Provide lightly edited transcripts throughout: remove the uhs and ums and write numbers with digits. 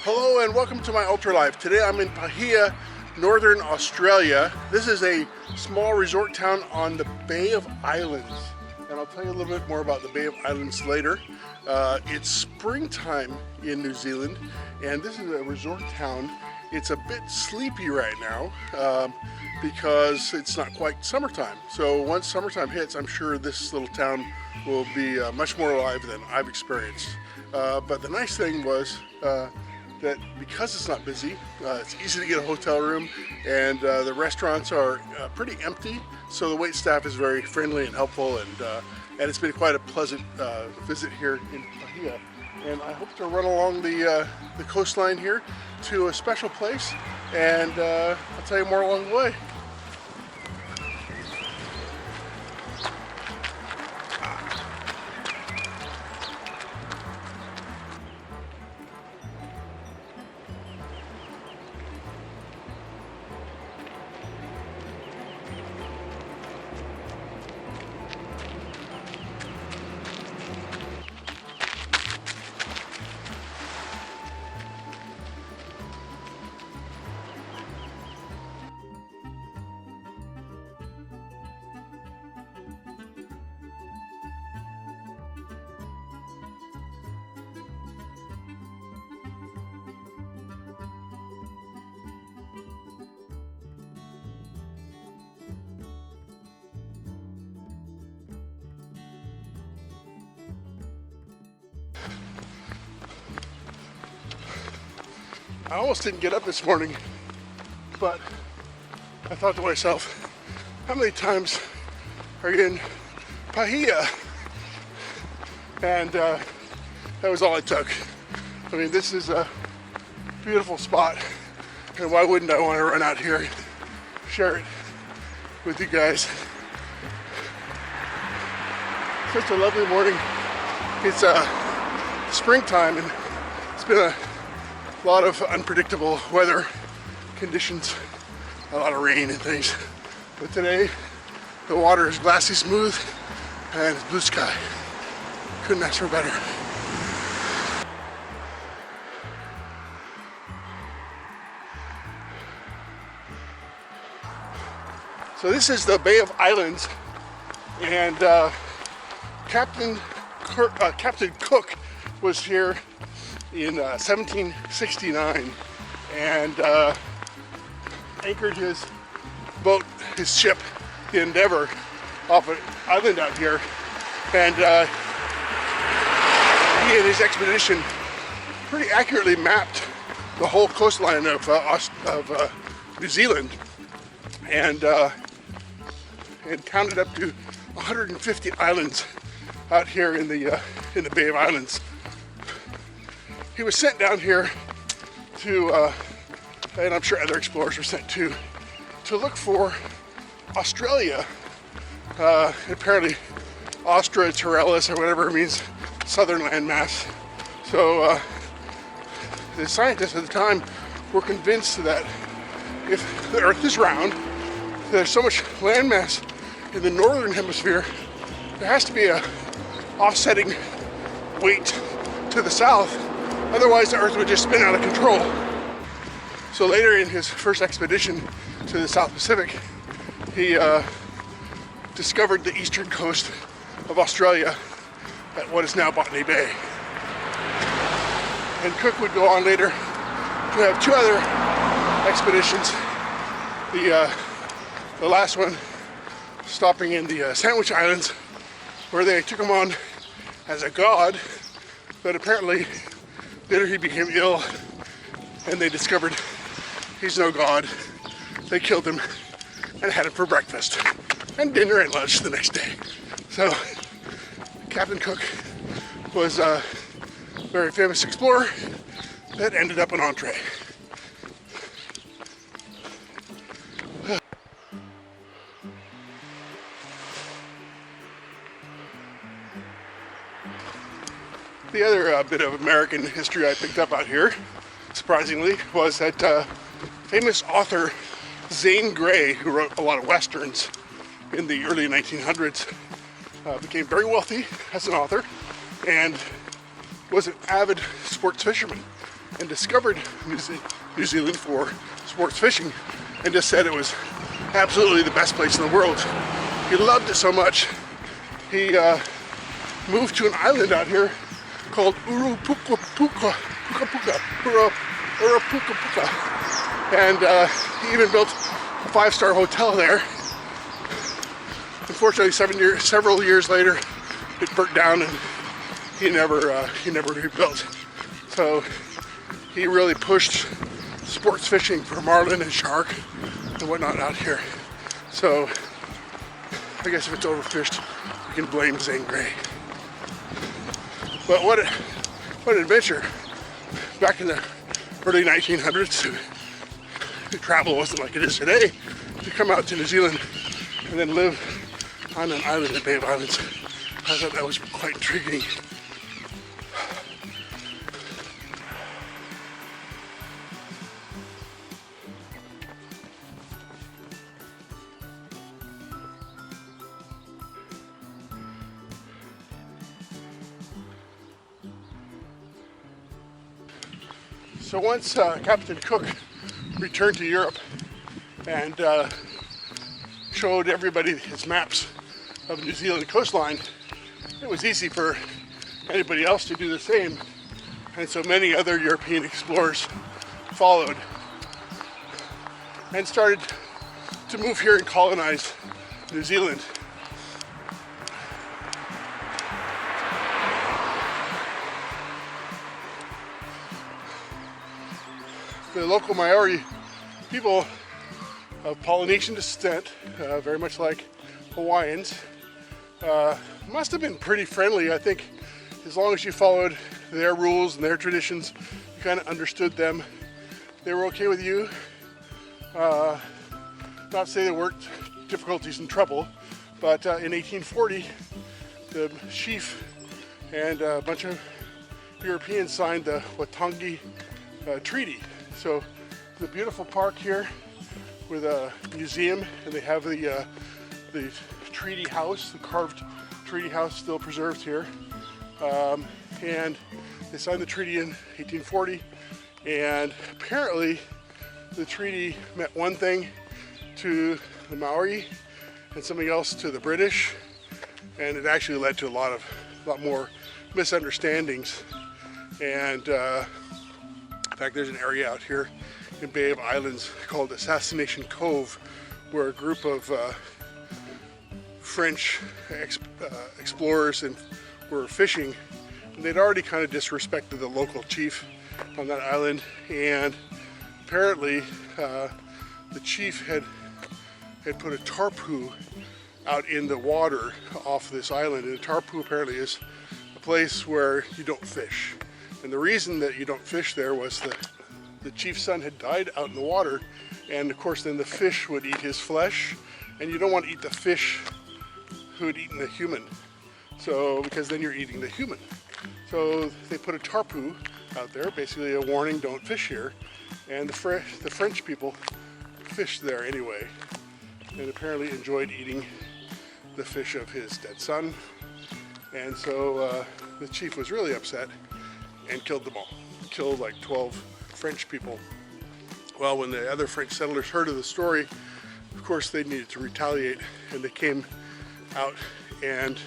Hello and welcome to MyUltraLife. Today I'm in Paihia, Northern Australia. This is a small resort town on the Bay of Islands. And I'll tell you a little bit more about the Bay of Islands later. It's springtime in New Zealand and this is a resort town. It's a bit sleepy right now because it's not quite summertime. So once summertime hits, I'm sure this little town will be much more alive than I've experienced. But the nice thing was that because it's not busy, it's easy to get a hotel room, and the restaurants are pretty empty, so the wait staff is very friendly and helpful, and it's been quite a pleasant visit here in Paihia. And I hope to run along the coastline here to a special place, and I'll tell you more along the way. I almost didn't get up this morning, but I thought to myself, how many times are you in Paihia? And that was all it took. I mean, this is a beautiful spot, and why wouldn't I want to run out here and share it with you guys? Such a lovely morning. It's springtime, and it's been a lot of unpredictable weather conditions, a lot of rain and things. But today, the water is glassy smooth and blue sky. Couldn't ask for better. So this is the Bay of Islands, and Captain Cook was here in 1769 and anchored his boat, his ship, the Endeavour, off an island out here, and he and his expedition pretty accurately mapped the whole coastline of New Zealand, and counted up to 150 islands out here in the Bay of Islands. He was sent down here to, and I'm sure other explorers were sent to look for Australia. Apparently, Austra Terralis, or whatever it means, southern landmass. So the scientists at the time were convinced that if the Earth is round, there's so much landmass in the northern hemisphere, there has to be a offsetting weight to the south. Otherwise, the Earth would just spin out of control. So later in his first expedition to the South Pacific, he discovered the eastern coast of Australia at what is now Botany Bay. And Cook would go on later to have two other expeditions. The last one stopping in the Sandwich Islands, where they took him on as a god, but apparently later he became ill, and they discovered he's no god. They killed him and had him for breakfast and dinner and lunch the next day. So Captain Cook was a very famous explorer that ended up an entree. The other bit of American history I picked up out here, surprisingly, was that famous author Zane Grey, who wrote a lot of westerns in the early 1900s, became very wealthy as an author and was an avid sports fisherman. and discovered New Zealand for sports fishing, and just said it was absolutely the best place in the world. He loved it so much, he moved to an island out here called Urapuka, and he even built a 5-star hotel there. Unfortunately, several years later, it burnt down, and he never rebuilt. So he really pushed sports fishing for marlin and shark and whatnot out here. So I guess if it's overfished, we can blame Zane Grey. But what an adventure! Back in the early 1900s, travel wasn't like it is today. To come out to New Zealand and then live on an island in the Bay of Islands, I thought that was quite intriguing. So once Captain Cook returned to Europe and showed everybody his maps of the New Zealand coastline, it was easy for anybody else to do the same, and so many other European explorers followed and started to move here and colonize New Zealand. The local Maori people of Polynesian descent, very much like Hawaiians, must have been pretty friendly. I think as long as you followed their rules and their traditions, you kind of understood them. They were okay with you. Not to say there weren't difficulties and trouble, but in 1840, the chief and a bunch of Europeans signed the Waitangi Treaty. So the beautiful park here with a museum, and they have the treaty house, the carved treaty house still preserved here. And they signed the treaty in 1840, and apparently the treaty meant one thing to the Maori and something else to the British, and it actually led to a lot more misunderstandings. And in fact, there's an area out here in Bay of Islands called Assassination Cove, where a group of French explorers were fishing, and they'd already kind of disrespected the local chief on that island, and apparently the chief had put a tarpoo out in the water off this island, and a tarpoo apparently is a place where you don't fish. And the reason that you don't fish there was that the chief's son had died out in the water, and of course then the fish would eat his flesh, and you don't want to eat the fish who had eaten the human, so because then you're eating the human. So they put a tarpoo out there, basically a warning, don't fish here, and the French people fished there anyway, and apparently enjoyed eating the fish of his dead son, and so the chief was really upset and killed them all. Killed like 12 French people. Well, when the other French settlers heard of the story, of course they needed to retaliate, and they came out, and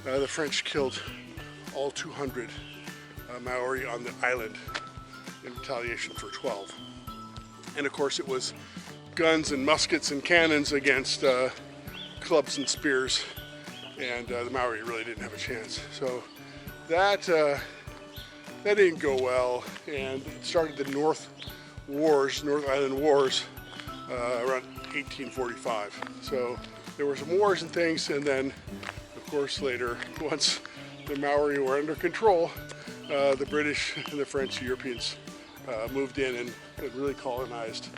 the French killed all 200 Maori on the island in retaliation for 12. And of course it was guns and muskets and cannons against clubs and spears, and the Maori really didn't have a chance. So that didn't go well, and it started the North Island Wars, around 1845. So there were some wars and things, and then, of course, later, once the Maori were under control, the British and the French Europeans moved in and really colonized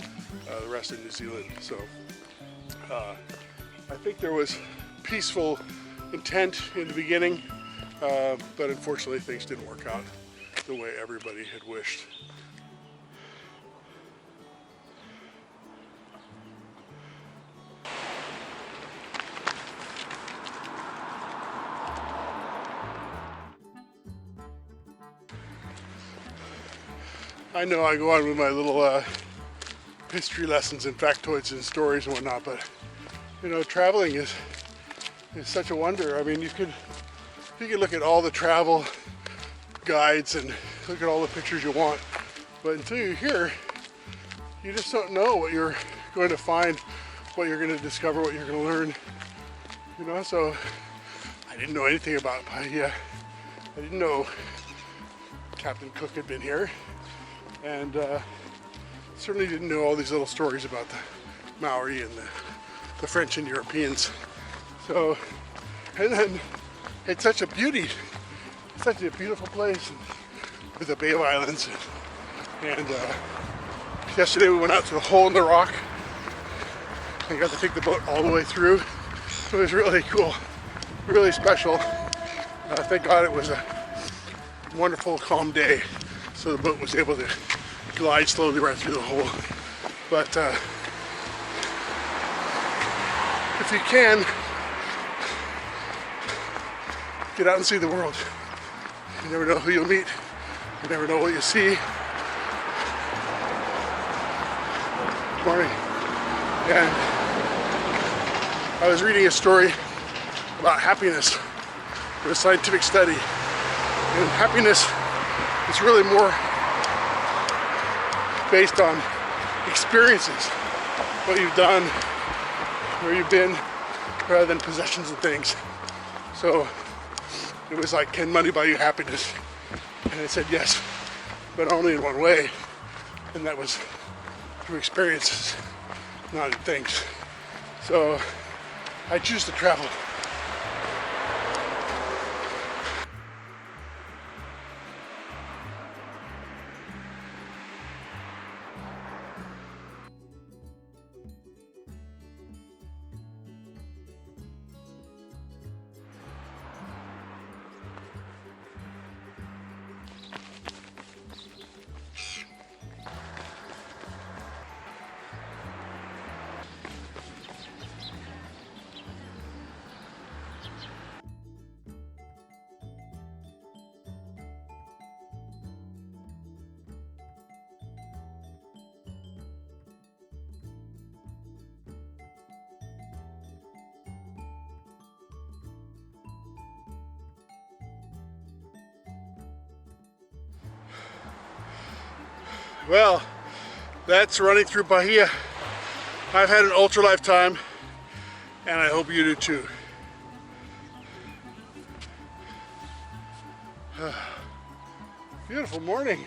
the rest of New Zealand. So I think there was peaceful intent in the beginning, but unfortunately things didn't work out the way everybody had wished. I know I go on with my little history lessons and factoids and stories and whatnot, but you know, traveling is such a wonder. I mean, you could look at all the travel guides and look at all the pictures you want, but until you're here, you just don't know what you're going to find, what you're going to discover, what you're going to learn. You know, so I didn't know anything about Paihia. I didn't know Captain Cook had been here, and certainly didn't know all these little stories about the Maori and the French and Europeans. So, and then it's such a beauty, such a beautiful place with the Bay of Islands. And yesterday we went out to the hole in the rock and got to take the boat all the way through. It was really cool, really special. Thank God it was a wonderful, calm day, so the boat was able to glide slowly right through the hole. But if you can, get out and see the world. You never know who you'll meet. You never know what you see. Good morning. And I was reading a story about happiness in a scientific study. And happiness is really more based on experiences, what you've done, where you've been, rather than possessions and things. So it was like, can money buy you happiness? And I said yes, but only in one way, and that was through experiences, not in things. So I choose to travel. Well, that's running through Paihia. I've had an ultra-life time, and I hope you do too. Beautiful morning.